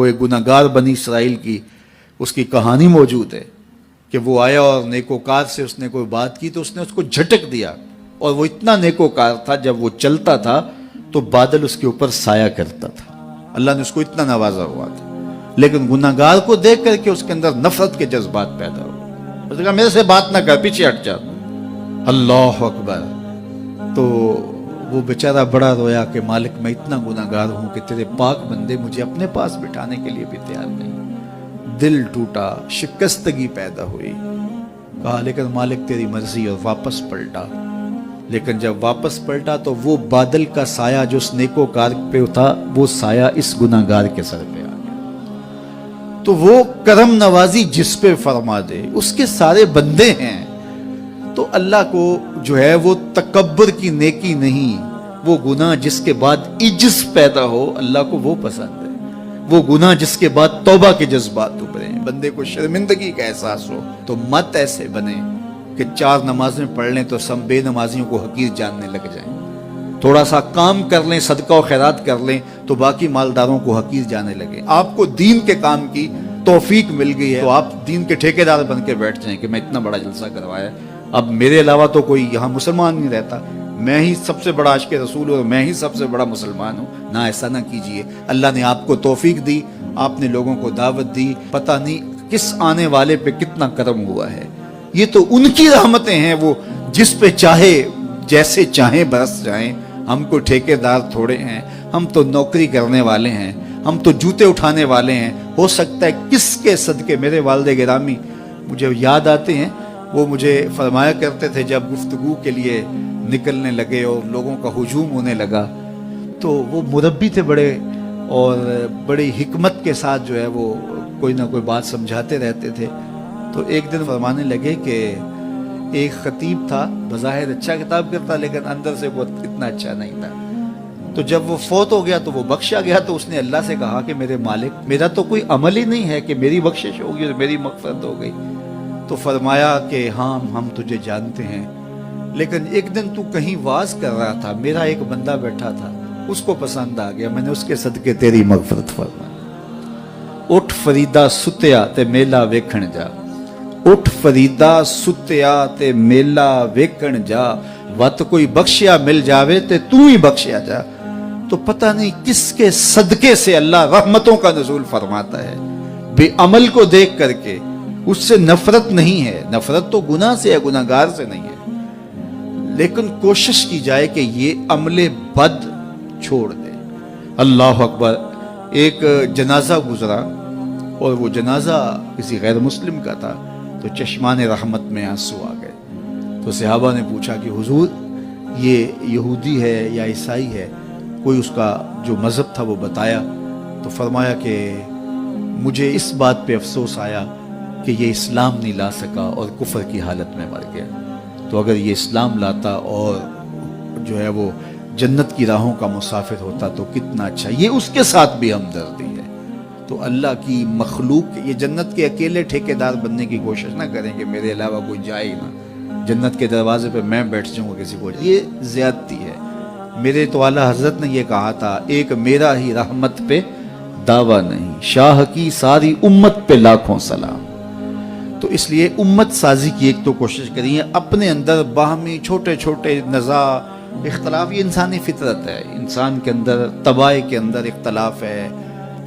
وہ ایک گناہگار بنی اسرائیل کی اس کی کہانی موجود ہے کہ وہ آیا اور نیکوکار سے اس نے کوئی بات کی تو اس نے اس کو جھٹک دیا، اور وہ اتنا نیکوکار تھا جب وہ چلتا تھا تو بادل اس کے اوپر سایہ کرتا تھا، اللہ نے اس کو اتنا نوازا ہوا تھا، لیکن گناہگار کو دیکھ کر کے اس کے اندر نفرت کے جذبات پیدا ہوئے، اس نے کہا میرے سے بات نہ کر، پیچھے ہٹ جا۔ اللہ اکبر۔ تو وہ بیچارہ بڑا رویا کہ مالک میں اتنا گناہگار ہوں کہ تیرے پاک بندے مجھے اپنے پاس بٹھانے کے لیے بھی تیار نہیں۔ دل ٹوٹا، شکستگی پیدا ہوئی، کہا لیکن مالک تیری مرضی، اور واپس پلٹا۔ لیکن جب واپس پلٹا تو وہ بادل کا سایہ جو اس نیکوکار پہ تھا وہ سایہ اس گناہگار کے سر پہ آ گیا۔ تو وہ کرم نوازی جس پہ فرما دے، اس کے سارے بندے ہیں، تو اللہ کو جو ہے وہ تکبر کی نیکی نہیں، وہ گناہ جس کے بعد عجز پیدا ہو اللہ کو وہ پسند ہے، وہ گناہ جس کے بعد توبہ کے جذبات ابھرے، بندے کو شرمندگی کا احساس ہو۔ تو مت ایسے بنے کہ 4 نمازیں پڑھ لیں تو سب بے نمازیوں کو حقیر جاننے لگ جائیں، تھوڑا سا کام کر لیں، صدقہ و خیرات کر لیں تو باقی مالداروں کو حقیر جانے لگے۔ آپ کو دین کے کام کی توفیق مل گئی ہے تو آپ دین کے ٹھیکیدار بن کے بیٹھ جائیں کہ میں اتنا بڑا جلسہ کروایا، اب میرے علاوہ تو کوئی یہاں مسلمان نہیں رہتا، میں ہی سب سے بڑا عاشق رسول ہوں، میں ہی سب سے بڑا مسلمان ہوں۔ نہ، ایسا نہ کیجئے۔ اللہ نے آپ کو توفیق دی، آپ نے لوگوں کو دعوت دی، پتہ نہیں کس آنے والے پہ کتنا کرم ہوا ہے۔ یہ تو ان کی رحمتیں ہیں، وہ جس پہ چاہے جیسے چاہیں برس جائیں۔ ہم کو ٹھیکیدار تھوڑے ہیں، ہم تو نوکری کرنے والے ہیں، ہم تو جوتے اٹھانے والے ہیں۔ ہو سکتا ہے کس کے صدقے، میرے والد گرامی مجھے یاد آتے ہیں، وہ مجھے فرمایا کرتے تھے جب گفتگو کے لیے نکلنے لگے اور لوگوں کا ہجوم ہونے لگا تو وہ مربی تھے بڑے، اور بڑی حکمت کے ساتھ جو ہے وہ کوئی نہ کوئی بات سمجھاتے رہتے تھے۔ تو ایک دن فرمانے لگے کہ ایک خطیب تھا، بظاہر اچھا خطاب کرتا لیکن اندر سے وہ اتنا اچھا نہیں تھا، تو جب وہ فوت ہو گیا تو وہ بخشا گیا، تو اس نے اللہ سے کہا کہ میرے مالک میرا تو کوئی عمل ہی نہیں ہے کہ میری بخشش ہوگی اور میری مغفرت ہو گئی۔ تو فرمایا کہ ہاں ہم تجھے جانتے ہیں، لیکن ایک دن تو کہیں واز کر رہا تھا، میرا ایک بندہ بیٹھا تھا، اس کو پسند آ گیا، میں نے اس کے صدقے تیری مغفرت فرمائی۔ اٹھ فریدا ستیا تے میلا ویکھن جا، اٹھ فریدا ستیا تے میلا ویکھن جا، وت کوئی بخشیا مل جاوے تے تو ہی بخشیا جا۔ تو پتہ نہیں کس کے صدقے سے اللہ رحمتوں کا نزول فرماتا ہے، بے عمل کو دیکھ کر کے اس سے نفرت نہیں ہے، نفرت تو گناہ سے ہے، گناہگار سے نہیں ہے، لیکن کوشش کی جائے کہ یہ عمل بد چھوڑ دے۔ اللہ اکبر۔ ایک جنازہ گزرا اور وہ جنازہ کسی غیر مسلم کا تھا، تو چشمان رحمت میں آنسو آ گئے۔ تو صحابہ نے پوچھا کہ حضور یہ یہودی ہے یا عیسائی ہے، کوئی اس کا جو مذہب تھا وہ بتایا۔ تو فرمایا کہ مجھے اس بات پہ افسوس آیا کہ یہ اسلام نہیں لا سکا اور کفر کی حالت میں مر گیا، تو اگر یہ اسلام لاتا اور جو ہے وہ جنت کی راہوں کا مسافر ہوتا تو کتنا اچھا۔ یہ اس کے ساتھ بھی ہمدردی ہے۔ تو اللہ کی مخلوق، یہ جنت کے اکیلے ٹھیکیدار بننے کی کوشش نہ کریں کہ میرے علاوہ کوئی جائے ہی نہ، جنت کے دروازے پہ میں بیٹھ جاؤں گا کسی کو، یہ زیادتی ہے۔ میرے تو اعلیٰ حضرت نے یہ کہا تھا، ایک میرا ہی رحمت پہ دعویٰ نہیں، شاہ کی ساری امت پہ لاکھوں سلام۔ تو اس لیے امت سازی کی ایک تو کوشش کریے، اپنے اندر باہمی چھوٹے چھوٹے نزاع اختلاف، یہ انسانی فطرت ہے، انسان کے اندر طباع کے اندر اختلاف ہے،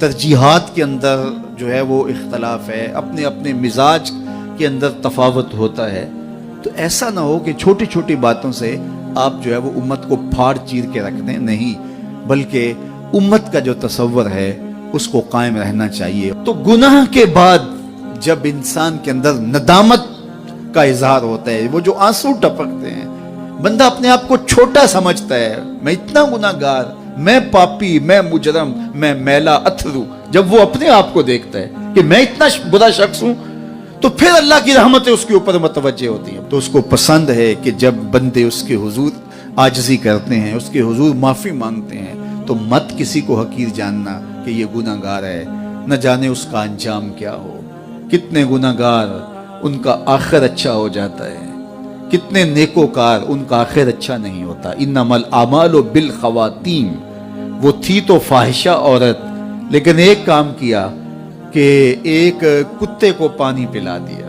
ترجیحات کے اندر جو ہے وہ اختلاف ہے، اپنے اپنے مزاج کے اندر تفاوت ہوتا ہے۔ تو ایسا نہ ہو کہ چھوٹی چھوٹی باتوں سے آپ جو ہے وہ امت کو پھاڑ چیر کے رکھ دیں، نہیں، بلکہ امت کا جو تصور ہے اس کو قائم رہنا چاہیے۔ تو گناہ کے بعد جب انسان کے اندر ندامت کا اظہار ہوتا ہے، وہ جو آنسو ٹپکتے ہیں، بندہ اپنے آپ کو چھوٹا سمجھتا ہے، میں اتنا گناہگار، میں پاپی، میں مجرم، میں میلا اتھرو، جب وہ اپنے آپ کو دیکھتا ہے کہ میں اتنا برا شخص ہوں، تو پھر اللہ کی رحمتیں اس کے اوپر متوجہ ہوتی ہیں۔ تو اس کو پسند ہے کہ جب بندے اس کے حضور عاجزی کرتے ہیں، اس کے حضور معافی مانگتے ہیں، تو مت کسی کو حقیر جاننا کہ یہ گناہگار ہے، نہ جانے اس کا انجام کیا ہو۔ کتنے گناہگار ان کا آخر اچھا ہو جاتا ہے، کتنے نیکوکار ان کا آخر اچھا نہیں ہوتا۔ انما الاعمال بالخواتیم، وہ تھی تو فاحشہ عورت لیکن ایک کام کیا کہ ایک کتے کو پانی پلا دیا،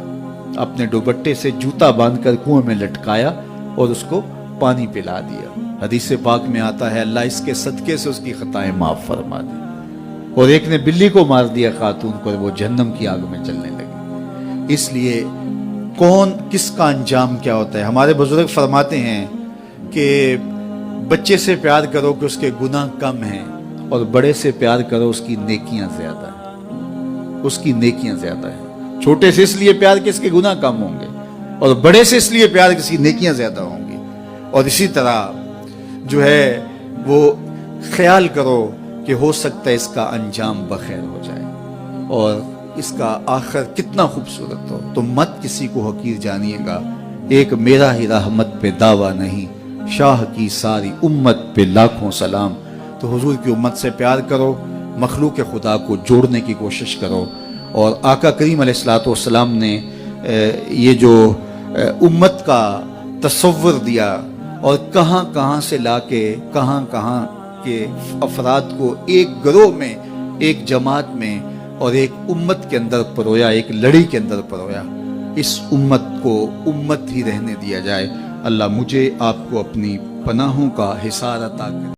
اپنے دوپٹے سے جوتا باندھ کر کنویں میں لٹکایا اور اس کو پانی پلا دیا۔ حدیث پاک میں آتا ہے اللہ اس کے صدقے سے اس کی خطائیں معاف فرما دی۔ اور ایک نے بلی کو مار دیا خاتون کو، اور وہ جہنم کی آگ میں جلنے لگی۔ اس لیے کون کس کا انجام کیا ہوتا ہے؟ ہمارے بزرگ فرماتے ہیں کہ بچے سے پیار کرو کہ اس کے گناہ کم ہیں، اور بڑے سے پیار کرو اس کی نیکیاں زیادہ ہیں، اس کی نیکیاں زیادہ ہیں۔ چھوٹے سے اس لیے پیار کہ اس کے گناہ کم ہوں گے، اور بڑے سے اس لیے پیار کہ اس کی نیکیاں زیادہ ہوں گی۔ اور اسی طرح جو ہے وہ خیال کرو کہ ہو سکتا ہے اس کا انجام بخیر ہو جائے اور اس کا آخر کتنا خوبصورت ہو۔ تو مت کسی کو حقیر جانیے گا۔ ایک میرا ہی رحمت پہ دعویٰ نہیں، شاہ کی ساری امت پہ لاکھوں سلام۔ تو حضور کی امت سے پیار کرو، مخلوق خدا کو جوڑنے کی کوشش کرو۔ اور آقا کریم علیہ الصلوۃ والسلام نے یہ جو امت کا تصور دیا اور کہاں کہاں سے لا کے کہاں کہاں کے افراد کو ایک گروہ میں، ایک جماعت میں اور ایک امت کے اندر پرویا، ایک لڑی کے اندر پرویا۔ اس امت کو امت ہی رہنے دیا جائے۔ اللہ مجھے آپ کو اپنی پناہوں کا حصار عطا کرے۔